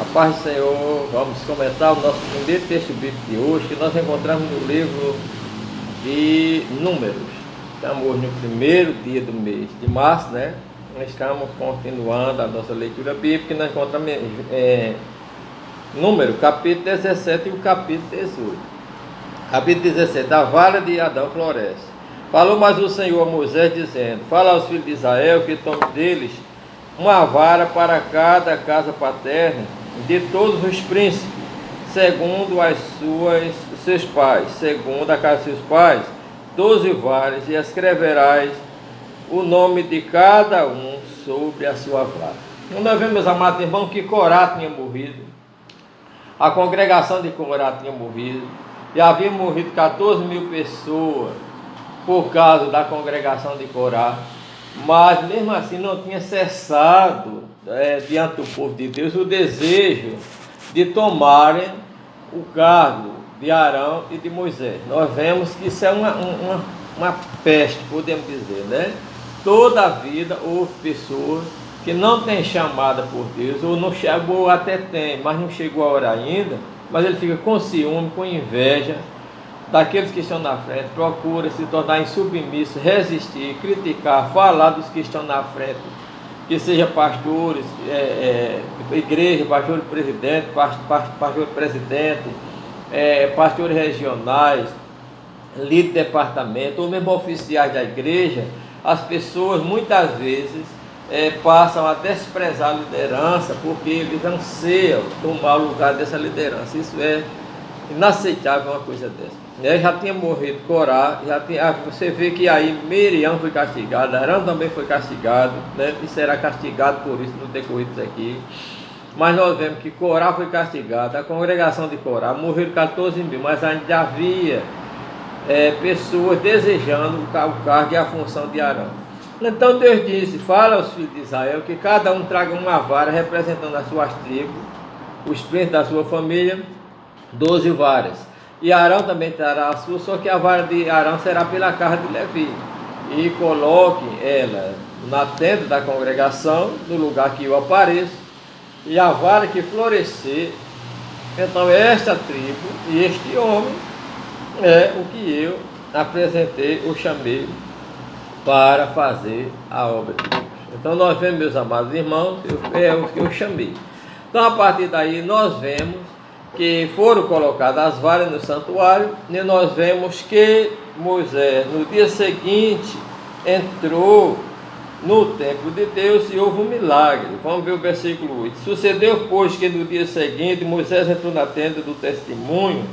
A paz do Senhor, vamos comentar o nosso primeiro texto bíblico de hoje, que nós encontramos no livro de Números. Estamos no primeiro dia do mês de março, né? Nós estamos continuando a nossa leitura bíblica e nós encontramos Número, capítulo 17 e o capítulo 18. Capítulo 17, a vara de Adão floresce. Falou mais o Senhor a Moisés, dizendo: fala aos filhos de Israel que tome deles uma vara para cada casa paterna de todos os príncipes, segundo os seus pais, segundo a casa de seus pais, 12 varas, e escreverás o nome de cada um sobre a sua vara. Então nós vemos, amados irmãos, que Corá tinha morrido, a congregação de Corá tinha morrido, e havia morrido 14 mil pessoas por causa da congregação de Corá, mas mesmo assim não tinha cessado diante do povo de Deus o desejo de tomarem o cargo de Arão e de Moisés. Nós vemos que isso é uma peste, podemos dizer, né? Toda a vida houve pessoas que não têm chamada por Deus, ou não chegou, até tem, mas não chegou a hora ainda, mas ele fica com ciúme, com inveja daqueles que estão na frente, procura se tornar insubmisso, resistir, criticar, falar dos que estão na frente, que seja pastores, igreja, pastor presidente, pastores regionais, líder de departamento, ou mesmo oficiais da igreja. As pessoas muitas vezes passam a desprezar a liderança porque eles anseiam tomar o lugar dessa liderança. Isso é inaceitável, uma coisa dessa. Já tinha morrido Corá, você vê que aí Miriam foi castigada, Arão também foi castigado, né? E será castigado por isso no decorrer disso aqui. Mas nós vemos que Corá foi castigado, a congregação de Corá, morreram 14 mil, mas ainda havia pessoas desejando o cargo e a função de Arão. Então Deus disse: fala aos filhos de Israel que cada um traga uma vara representando as suas tribos, os príncipes da sua família, 12 varas. E Arão também terá a sua, só que a vara de Arão será pela casa de Levi. E coloque ela na tenda da congregação, no lugar que eu apareço, e a vara que florescer, então esta tribo e este homem é o que eu apresentei, ou chamei para fazer a obra de Deus. Então nós vemos, meus amados irmãos, é o que eu chamei. Então a partir daí nós vemos que foram colocadas as varas no santuário, e nós vemos que Moisés, no dia seguinte, entrou no templo de Deus e houve um milagre. Vamos ver o versículo 8. Sucedeu, pois, que no dia seguinte Moisés entrou na tenda do testemunho,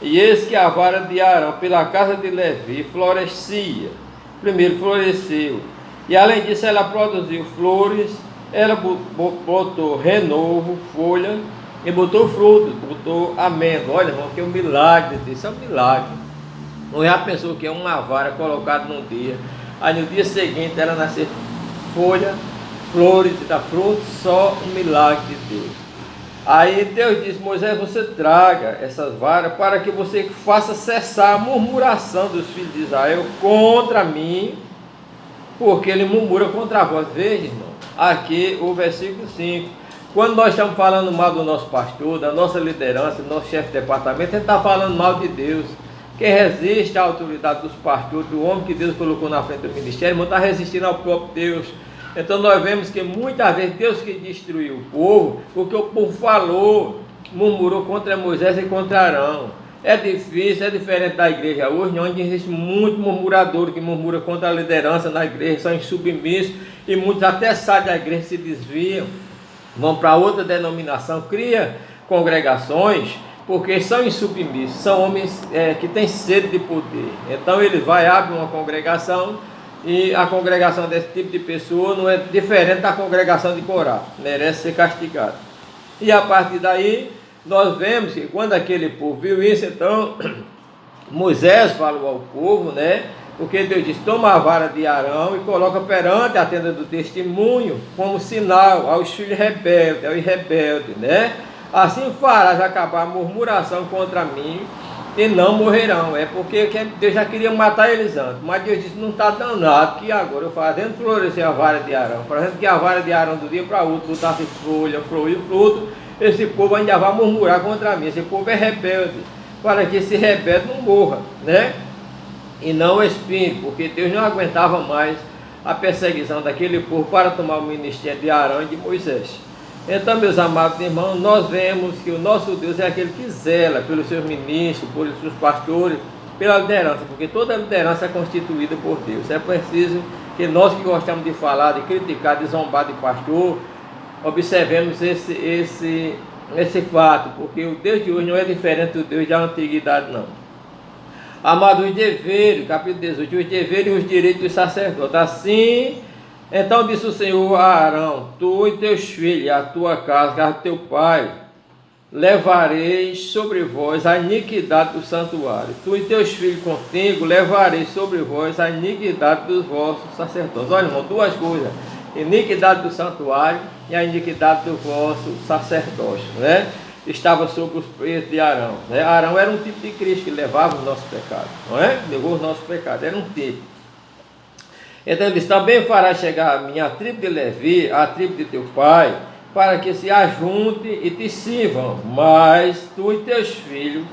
e eis que a vara de Arão pela casa de Levi florescia. Primeiro floresceu, e além disso ela produziu flores, ela botou renovo, folha, e botou fruto, botou amêndoa. Olha, irmão, que é um milagre, isso é um milagre. Não já pensou que é uma vara colocada num dia, aí no dia seguinte ela nascer folha, flores e dar fruto? Só um milagre de Deus. Aí Deus disse: Moisés, você traga essas varas para que você faça cessar a murmuração dos filhos de Israel contra mim, porque ele murmura contra vós. Veja, irmão, aqui o versículo 5. Quando nós estamos falando mal do nosso pastor, da nossa liderança, do nosso chefe de departamento, a gente está falando mal de Deus. Quem resiste à autoridade dos pastores, do homem que Deus colocou na frente do ministério, não está resistindo ao próprio Deus. Então nós vemos que muitas vezes Deus que destruiu o povo, porque o povo falou, murmurou contra Moisés e contra Arão. É difícil, é diferente da igreja hoje, onde existe muito murmurador que murmura contra a liderança na igreja, são insubmissos, e muitos até saem da igreja e se desviam, vão para outra denominação, cria congregações, porque são insubmissos, são homens que têm sede de poder. Então ele vai, abre uma congregação, e a congregação desse tipo de pessoa não é diferente da congregação de Corá, merece ser castigado. E a partir daí nós vemos que quando aquele povo viu isso, então Moisés falou ao povo, né? Porque Deus disse: toma a vara de Arão e coloca perante a tenda do testemunho como sinal aos filhos rebeldes, aos rebeldes, né? Assim farás acabar a murmuração contra mim e não morrerão. É porque Deus já queria matar eles antes, mas Deus disse: não está danado, que agora eu fazendo florescer a vara de Arão, fazendo que a vara de Arão do dia para outro botasse folha, flor e fruto, esse povo ainda vai murmurar contra mim, esse povo é rebelde, para que esse rebelde não morra, né? E não o espinho, porque Deus não aguentava mais a perseguição daquele povo para tomar o ministério de Arão e de Moisés. Então, meus amados irmãos, nós vemos que o nosso Deus é aquele que zela pelos seus ministros, pelos seus pastores, pela liderança, porque toda liderança é constituída por Deus. É preciso que nós que gostamos de falar, de criticar, de zombar de pastor, observemos esse fato, porque o Deus de hoje não é diferente do Deus da antiguidade, não. Amados, os deveres, capítulo 18, os deveres e os direitos dos sacerdotes. Assim, então disse o Senhor a Arão: tu e teus filhos, a tua casa, a casa do teu pai, levareis sobre vós a iniquidade do santuário. Tu e teus filhos contigo levareis sobre vós a iniquidade dos vossos sacerdotes. Olha, irmão, duas coisas: iniquidade do santuário e a iniquidade do vosso sacerdócio, né? Estava sobre os peitos de Arão, né? Arão era um tipo de Cristo que levava os nossos pecados, não é? Levou os nossos pecados, era um tipo. Então ele disse: também fará chegar a minha tribo de Levi, a tribo de teu pai, para que se ajunte e te sirvam, mas tu e teus filhos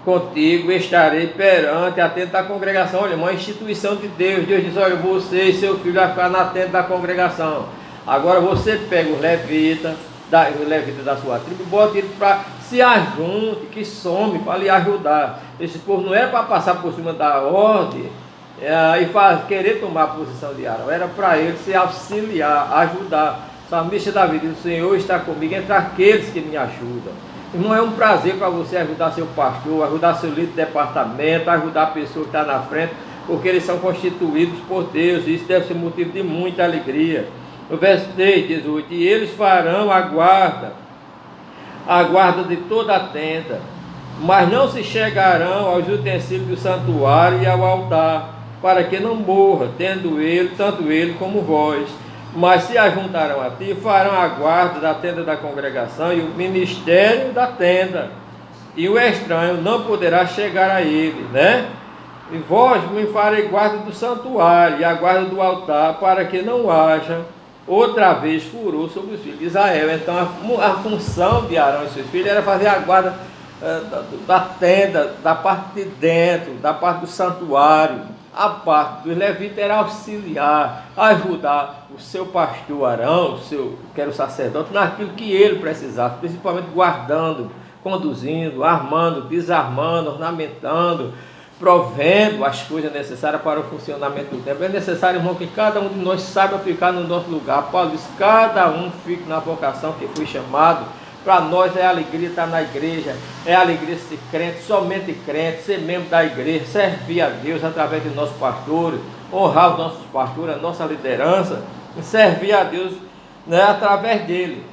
contigo estarei perante a tenda da congregação. Olha, uma instituição de Deus. Deus diz: olha, você e seu filho vai ficar na tenda da congregação. Agora você pega os levitas da sua tribo, bota ele para se ajunte, que some, para lhe ajudar. Esse povo não era para passar por cima da ordem e querer tomar a posição de Arão, era para ele se auxiliar, ajudar. Salmista Davi diz: o Senhor está comigo entre aqueles que me ajudam. Irmão, é um prazer para você ajudar seu pastor, ajudar seu líder de departamento, ajudar a pessoa que está na frente, porque eles são constituídos por Deus, e isso deve ser motivo de muita alegria. No verso 3, 18: e eles farão a guarda de toda a tenda, mas não se chegarão aos utensílios do santuário e ao altar, para que não morra, tendo ele, tanto ele como vós. Mas se ajuntarão a ti, farão a guarda da tenda da congregação e o ministério da tenda, e o estranho não poderá chegar a ele, né? E vós me farei guarda do santuário e a guarda do altar, para que não haja outra vez furor sobre os filhos de Israel. Então a função de Arão e seus filhos era fazer a guarda da tenda, da parte de dentro, da parte do santuário. A parte dos levitas era auxiliar, ajudar o seu pastor Arão, que era o sacerdote, naquilo que ele precisasse, principalmente guardando, conduzindo, armando, desarmando, ornamentando, provendo as coisas necessárias para o funcionamento do templo. É necessário, irmão, que cada um de nós saiba ficar no nosso lugar. Paulo diz: cada um fique na vocação que foi chamado. Para nós é alegria estar na igreja, é alegria ser crente, somente crente, ser membro da igreja, servir a Deus através de nossos pastores, honrar os nossos pastores, a nossa liderança, e servir a Deus, né, através dele.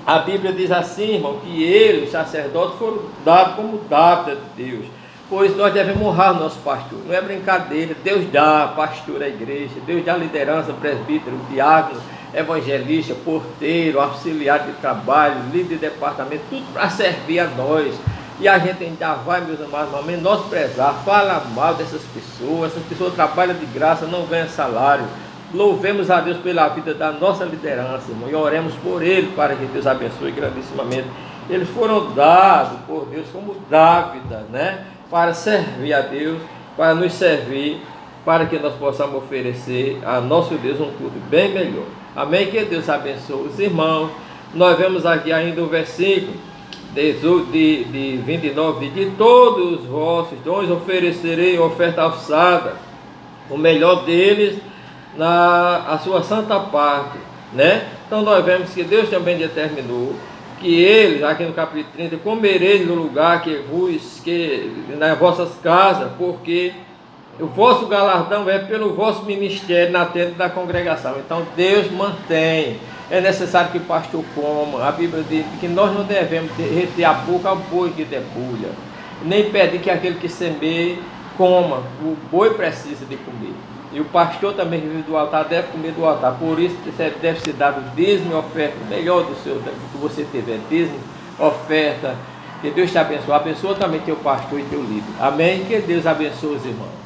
A Bíblia diz assim, irmão, que ele, os sacerdotes, foram dados como dávida de Deus, pois nós devemos honrar o nosso pastor. Não é brincadeira, Deus dá pastor à igreja, Deus dá liderança, presbítero, diácono, evangelista, porteiro, auxiliar de trabalho, líder de departamento, tudo para servir a nós. E a gente ainda vai, meus amados, menosprezar, fala mal dessas pessoas. Essas pessoas trabalham de graça, não ganham salário. Louvemos a Deus pela vida da nossa liderança, irmão, e oremos por ele, para que Deus abençoe grandissimamente. Eles foram dados por Deus como dávidas, né? Para servir a Deus, para nos servir, para que nós possamos oferecer a nosso Deus um culto bem melhor. Amém? Que Deus abençoe os irmãos. Nós vemos aqui ainda o versículo de 29: de todos os vossos dons oferecerei oferta alçada, o melhor deles a sua santa parte, né? Então nós vemos que Deus também determinou que eles, aqui no capítulo 30, comereis no lugar que nas vossas casas, porque o vosso galardão é pelo vosso ministério na tenda da congregação. Então Deus mantém. É necessário que o pastor coma. A Bíblia diz que nós não devemos reter a boca ao boi que debulha, nem pedir que aquele que semeie coma. O boi precisa de comer. E o pastor também que vive do altar deve comer do altar. Por isso deve ser dado dízimo e oferta, melhor do que você tiver, dízimo, oferta. Que Deus te abençoe. Abençoa também teu pastor e teu líder. Amém? Que Deus abençoe os irmãos.